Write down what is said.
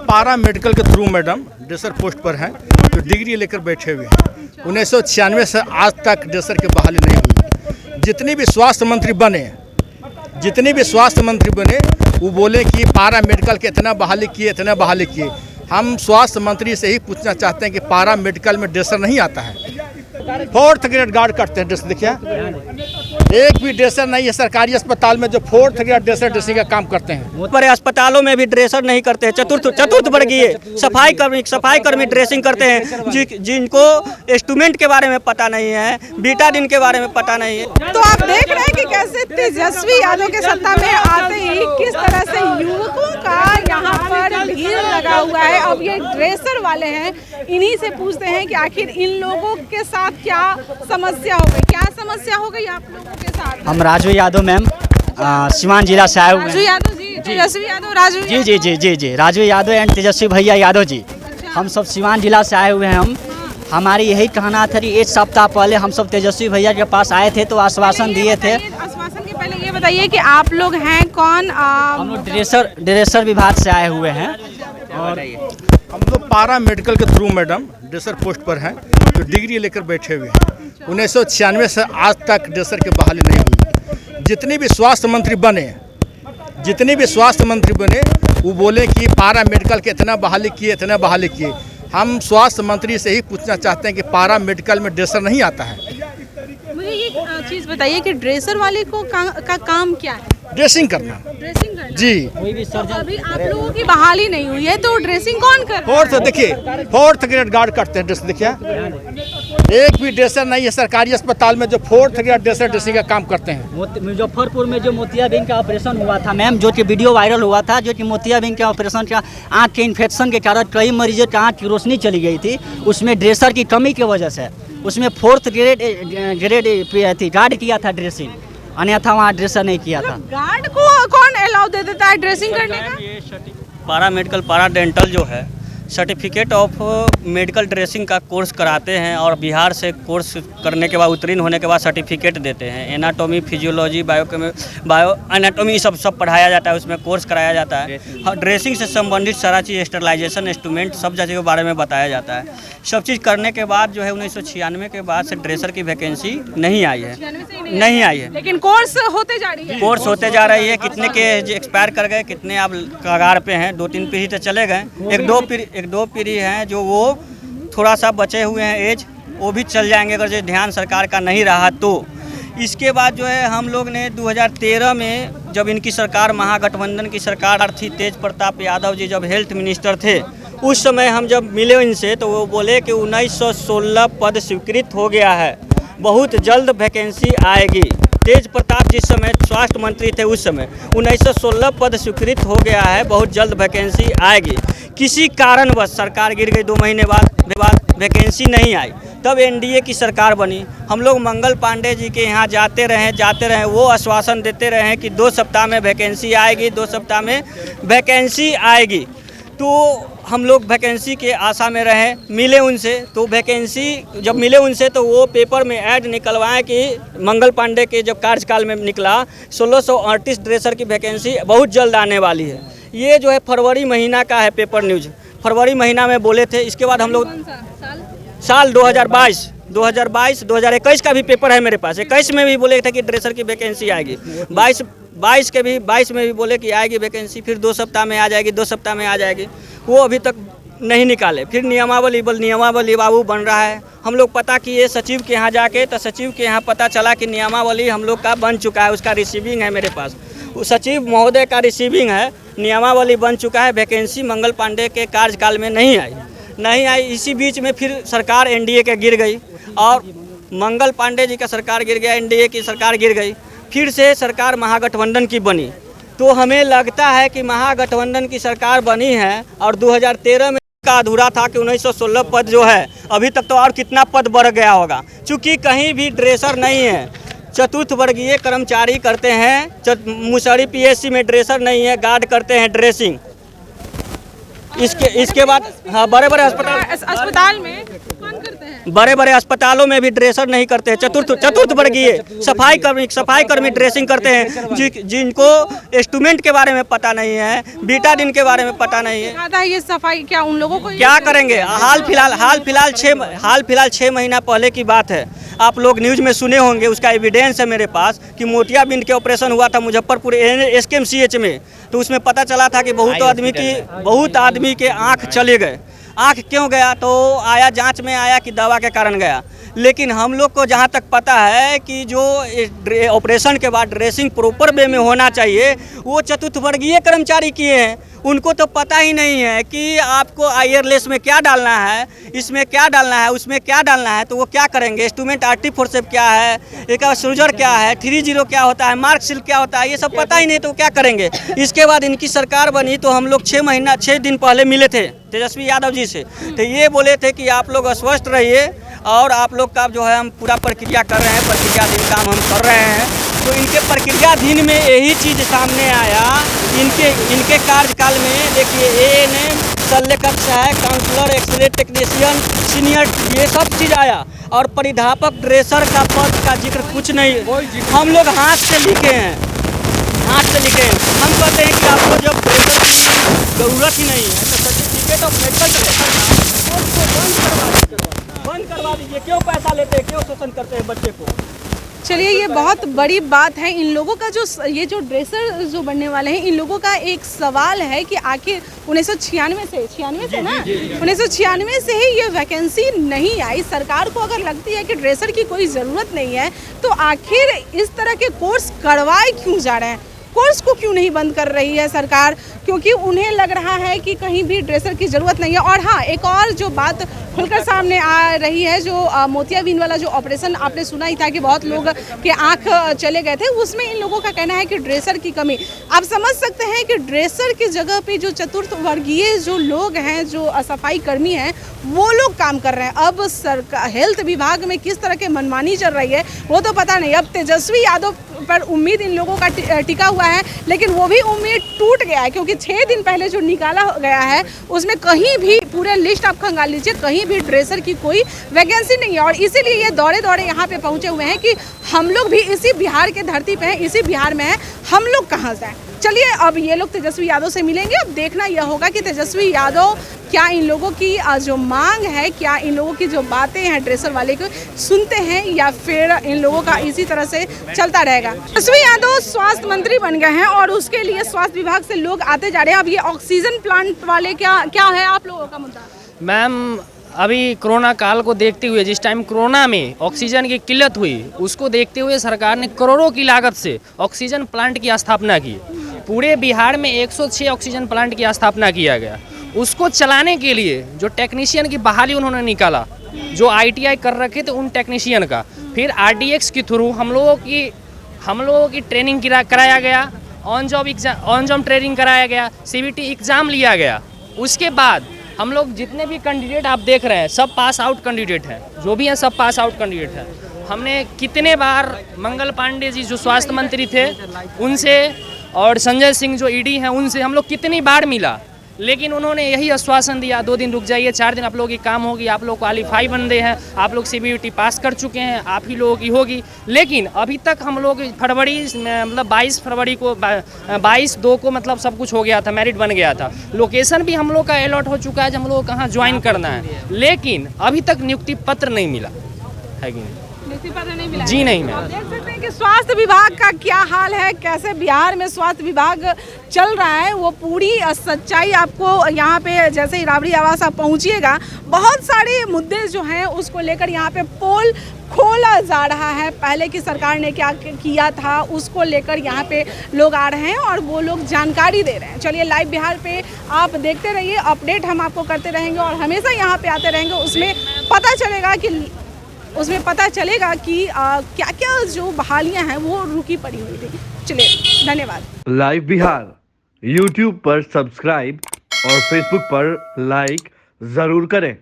पारा मेडिकल के through madam dresser post पर हैं जो डिग्री लेकर बैठे हुए हैं। 1996 से आज तक ड्रेसर की बहाली नहीं हुई। जितने भी स्वास्थ्य मंत्री बने वो बोले कि पारा मेडिकल के इतना बहाली किए। हम स्वास्थ्य मंत्री से ही पूछना चाहते हैं कि पारा मेडिकल में ड्रेसर नहीं आता है। 4th ग्रेड गार्ड करते हैं ड्रेस, देखिए एक भी ड्रेसर नहीं है सरकारी अस्पताल में जो 4th ग्रेड ड्रेसर ड्रेसिंग का काम करते हैं। बड़े अस्पतालों में भी ड्रेसर नहीं करते हैं। चतुर्थ वर्गीय सफाई कर्मी ड्रेसिंग करते हैं जिनको इंस्ट्रूमेंट के बारे में पता नहीं है, बीटाडिन के बारे में पता नहीं है। तो आप देख रहे हैं कि कैसे तेजस्वी यादव के सत्ता में आते ही किस तरह से युवकों का यहाँ पर भीड़ लगा हुआ है। अब ये ड्रेसर वाले हैं, इन्हीं से पूछते हैं कि आखिर इन लोगों के साथ क्या समस्या हो गई, आप लोगों के साथ। हम राजू यादव मैम सीवान जिला से आए हुए हैं। राजू यादव जी, तेजस्वी यादव, राजू जी राजू यादव एंड तेजस्वी भैया यादव जी। हम सब सीवान जिला से आए हुए हैं। हमारी यही कहना था कि 1 सप्ताह पहले हम सब तेजस्वी भैया के पास आए थे तो आश्वासन दिए थे। आश्वासन के पहले ये बताइए कि आप लोग हैं कौन? हम लोग ड्रेसर विभाग से आए हुए हैं और हम लोग पारा मेडिकल के थ्रू मैडम ड्रेसर पोस्ट पर हैं जो डिग्री लेकर बैठे हुए हैं। 1996 से आज तक ड्रेसर की बहाली नहीं हुई। जितने भी स्वास्थ्य मंत्री बने वो बोले कि पारा मेडिकल के इतना बहाली किए। हम स्वास्थ्य मंत्री से ही पूछना चाहते हैं कि पारा मेडिकल में ड्रेसर नहीं आता है। मुझे ये चीज़ बताइए कि ड्रेसर वाले को का काम क्या है? ड्रेसिंग करना जी। अभी आप लोगों की बहाली नहीं हुई है तो ड्रेसिंग कौन कर रहा है? देखिए 4th ग्रेड गार्ड करते हैं ड्रेस, देखिए एक भी ड्रेसर नहीं है सरकारी अस्पताल में जो 4th ग्रेड ड्रेसर ड्रेसिंग का काम करते हैं। मुजफ्फरपुर में जो मोतियाबिंद का ऑपरेशन हुआ था मैम, जो कि वीडियो वायरल हुआ था, जो कि मोतियाबिंद के ऑपरेशन का आँख के इन्फेक्शन के कारण कई मरीजों की आँख की रोशनी चली गई थी। उसमें ड्रेसर की कमी की वजह से उसमें 4th ग्रेड थी गार्ड किया था ड्रेसिंग, अन्यथा वहाँ ड्रेसर नहीं किया था। गार्ड को कौन अलाउ दे देता है ड्रेसिंग करने का? पारा मेडिकल पारा डेंटल जो है सर्टिफिकेट ऑफ मेडिकल ड्रेसिंग का कोर्स कराते हैं और बिहार से कोर्स करने के बाद उत्तीर्ण होने के बाद सर्टिफिकेट देते हैं। एनाटॉमी, फिजियोलॉजी, बायो एनाटॉमी सब पढ़ाया जाता है, उसमें कोर्स कराया जाता है। ड्रेसिंग से संबंधित सारा चीज़, स्टरलाइजेशन, इंस्ट्रूमेंट, सब चीज़ के बारे में बताया जाता है। सब चीज़ करने के बाद जो है 1996 के बाद से ड्रेसर की वैकेंसी नहीं आई है। लेकिन कोर्स होते जा रही है। कितने के एक्सपायर कर गए, कितने आप कगार पे हैं, 2-3 पीढ़ी तो चले गए। एक दो पीढ़ी हैं जो वो थोड़ा सा बचे हुए हैं एज, वो भी चल जाएंगे अगर जो ध्यान सरकार का नहीं रहा तो। इसके बाद जो है हम लोग ने 2013 में जब इनकी सरकार, महागठबंधन की सरकार थी, तेज प्रताप यादव जी जब हेल्थ मिनिस्टर थे, उस समय हम जब मिले इनसे तो वो बोले कि 1916 पद स्वीकृत हो गया है, बहुत जल्द वैकेंसी आएगी। तेज प्रताप जिस समय स्वास्थ्य मंत्री थे उस समय 1916 पद स्वीकृत हो गया है, बहुत जल्द वैकेंसी आएगी। किसी कारणवश सरकार गिर गई, 2 महीने बाद वैकेंसी नहीं आई। तब एनडीए की सरकार बनी। हम लोग मंगल पांडे जी के यहाँ जाते रहे, वो आश्वासन देते रहे कि 2 सप्ताह में वैकेंसी आएगी, 2 सप्ताह में वैकेंसी आएगी। तो हम लोग वैकेंसी के आशा में रहे, मिले उनसे तो वैकेंसी जब मिले उनसे तो वो पेपर में ऐड निकलवाएं कि मंगल पांडे के जब कार्यकाल में निकला 1638 ड्रेसर की वैकेंसी बहुत जल्द आने वाली है। ये जो है फरवरी महीना का है पेपर न्यूज़, फरवरी महीना में बोले थे। इसके बाद हम लोग साल 2021 का भी पेपर है मेरे पास। 21 में भी बोले थे कि ड्रेसर की वैकेंसी आएगी, 22 में भी बोले कि आएगी वैकेंसी, फिर 2 सप्ताह में आ जाएगी, वो अभी तक नहीं निकाले। फिर नियमावली बाबू बन रहा है। हम लोग पता किए सचिव के यहाँ जाके, तो सचिव के यहाँ पता चला कि नियमावली हम लोग का बन चुका है, उसका रिसीविंग है मेरे पास। सचिव महोदय का रिसीविंग है, नियमावली बन चुका है। वैकेंसी मंगल पांडे के कार्यकाल में नहीं आई। इसी बीच में फिर सरकार एनडीए के गिर गई और मंगल पांडे जी का सरकार गिर गया, एनडीए की सरकार गिर गई, फिर से सरकार महागठबंधन की बनी। तो हमें लगता है कि महागठबंधन की सरकार बनी है और 2013 में का अधूरा था कि 1916 पद जो है, अभी तक तो और कितना पद बढ़ गया होगा। चूँकि कहीं भी ड्रेसर नहीं है, चतुर्थ वर्गीय कर्मचारी करते हैं। मुसहरी पीएससी में ड्रेसर नहीं है, गार्ड करते हैं ड्रेसिंग। इसके बाद हाँ, बड़े अस्पताल में कौन करते हैं? बड़े बड़े अस्पतालों में भी ड्रेसर नहीं करते हैं। चतुर्थ वर्गीय सफाई कर्मी ड्रेसिंग करते हैं, जिनको इंस्ट्रूमेंट के बारे में पता नहीं है, बीटाडिन के बारे में पता नहीं है। ये सफाई क्या उन लोगों को क्या करेंगे? हाल फिलहाल 6 महीना पहले की बात है, आप लोग न्यूज़ में सुने होंगे, उसका एविडेंस है मेरे पास कि मोतियाबिंद के ऑपरेशन हुआ था मुजफ्फरपुर SKMCH में। तो उसमें पता चला था कि बहुत आदमी के आँख चले गए। आँख क्यों गया? तो आया जांच में आया कि दवा के कारण गया। लेकिन हम लोग को जहाँ तक पता है कि जो ऑपरेशन के बाद ड्रेसिंग प्रॉपर वे में होना चाहिए, वो चतुर्थवर्गीय कर्मचारी किए हैं। उनको तो पता ही नहीं है कि आपको आयरलेस में क्या डालना है, इसमें क्या डालना है, उसमें क्या डालना है। तो वो क्या करेंगे? इंस्ट्रूमेंट RT-47 क्या है, एक सूजर क्या है, 30 क्या होता है, मार्क सील क्या होता है, ये सब पता ही नहीं, तो क्या करेंगे? इसके बाद इनकी सरकार बनी तो हम लोग 6 दिन पहले मिले थे तेजस्वी यादव जी से। तो ये बोले थे कि आप लोग स्वस्थ रहिए और आप लोग का जो है हम पूरा प्रक्रिया कर रहे हैं, प्रक्रियाधीन काम हम कर रहे हैं। तो इनके प्रक्रियाधीन में यही चीज़ सामने आया। इनके कार्यकाल में देखिए ANM, शल्य कक्ष है, काउंसलर, एक्सरे टेक्नीशियन, सीनियर, ये सब चीज़ आया। और परिधापक ड्रेसर का पद का जिक्र कुछ नहीं। हम लोग हाथ से लिखे हैं। हम कहते हैं कि आपको जब ड्रेसर की ज़रूरत ही नहीं है तो सर्टिफिकेट ऑफ मेडिकल बंद करवा दीजिए। क्यों पैसा लेते हैं, क्यों शोषण करते हैं बच्चे को? चलिए, ये बहुत बड़ी बात है। इन लोगों का ये जो ड्रेसर जो बनने वाले हैं, इन लोगों का एक सवाल है कि आखिर 1996 से ना 1996 से ही ये वैकेंसी नहीं आई। सरकार को अगर लगती है कि ड्रेसर की कोई ज़रूरत नहीं है तो आखिर इस तरह के कोर्स करवाए क्यों जा रहे हैं? कोर्स को क्यों नहीं बंद कर रही है सरकार? क्योंकि उन्हें लग रहा है कि कहीं भी ड्रेसर की ज़रूरत नहीं है। और हाँ, एक और जो बात खुलकर सामने आ रही है, जो मोतियाबिंद वाला जो ऑपरेशन आपने सुना ही था कि बहुत लोग के आंख चले गए थे, उसमें इन लोगों का कहना है कि ड्रेसर की कमी। आप समझ सकते हैं कि ड्रेसर की जगह पे जो चतुर्थ वर्गीय जो लोग हैं, जो सफाई कर्मी हैं, वो लोग काम कर रहे हैं। अब सरकार हेल्थ विभाग में किस तरह के मनमानी चल रही है वो तो पता नहीं। अब तेजस्वी यादव पर उम्मीद इन लोगों का टिका हुआ है, लेकिन वो भी उम्मीद टूट गया है क्योंकि 6 दिन पहले जो निकाला गया है उसमें कहीं भी, पूरे लिस्ट आप खंगाल लीजिए, कहीं भी ड्रेसर की कोई वैकेंसी नहीं है। और इसीलिए ये दौड़े यहाँ पे पहुंचे हुए हैं कि हम लोग भी इसी बिहार के धरती पे हैं, इसी बिहार में हैं, हम लोग कहाँ जाएं। चलिए, अब ये लोग तेजस्वी यादव से मिलेंगे। अब देखना यह होगा कि तेजस्वी यादव क्या इन लोगों की जो मांग है, क्या इन लोगों की जो बातें हैं ड्रेसर वाले को सुनते हैं या फिर इन लोगों का इसी तरह से चलता रहेगा। तेजस्वी यादव स्वास्थ्य मंत्री बन गए हैं और उसके लिए स्वास्थ्य विभाग से लोग आते जा रहे हैं। अब ये ऑक्सीजन प्लांट वाले क्या है आप लोगों का मुद्दा? मैम, अभी कोरोना काल को देखते हुए, जिस टाइम कोरोना में ऑक्सीजन की किल्लत हुई, उसको देखते हुए सरकार ने करोड़ों की लागत से ऑक्सीजन प्लांट की स्थापना की। पूरे बिहार में 106 ऑक्सीजन प्लांट की स्थापना किया गया। उसको चलाने के लिए जो टेक्नीशियन की बहाली उन्होंने निकाला, जो ITI कर रखे थे उन टेक्नीशियन का, फिर RDX के थ्रू हम लोगों की ट्रेनिंग कराया गया, ऑन जॉब ट्रेनिंग कराया गया, CBT एग्ज़ाम लिया गया। उसके बाद हम लोग जितने भी कैंडिडेट आप देख रहे हैं सब पास आउट कैंडिडेट हैं, जो भी हैं सब पास आउट कैंडिडेट हैं। हमने कितने बार मंगल पांडे जी जो स्वास्थ्य मंत्री थे उनसे और संजय सिंह जो ED हैं उनसे हम लोग कितनी बार मिला, लेकिन उन्होंने यही आश्वासन दिया 2 दिन रुक जाइए, 4 दिन आप लोगों की काम होगी, आप लोग क्वालिफाई बंदे हैं, आप लोग CBT पास कर चुके हैं, आप ही लोगों की होगी। लेकिन अभी तक हम लोग फरवरी मतलब 22 फरवरी को 22/2 को मतलब सब कुछ हो गया था, मेरिट बन गया था, लोकेशन भी हम लोग का अलॉट हो चुका है, हम लोग को कहाँ ज्वाइन करना है, लेकिन अभी तक नियुक्ति पत्र नहीं मिला है कि नहीं? नहीं मिला जी नहीं। मैं देख सकते हैं कि स्वास्थ्य विभाग का क्या हाल है, कैसे बिहार में स्वास्थ्य विभाग चल रहा है, वो पूरी सच्चाई आपको यहाँ पे जैसे ही राबड़ी आवास आप पहुँचिएगा, बहुत सारे मुद्दे जो हैं उसको लेकर यहाँ पे पोल खोला जा रहा है। पहले की सरकार ने क्या किया था उसको लेकर यहाँ पे लोग आ रहे हैं और वो लोग जानकारी दे रहे हैं। चलिए, लाइव बिहार पे आप देखते रहिए, अपडेट हम आपको करते रहेंगे और हमेशा यहाँ पे आते रहेंगे। उसमें पता चलेगा कि क्या क्या जो बहालियां हैं वो रुकी पड़ी हुई थी। चलिए, धन्यवाद। लाइव बिहार YouTube पर सब्सक्राइब और Facebook पर लाइक जरूर करें।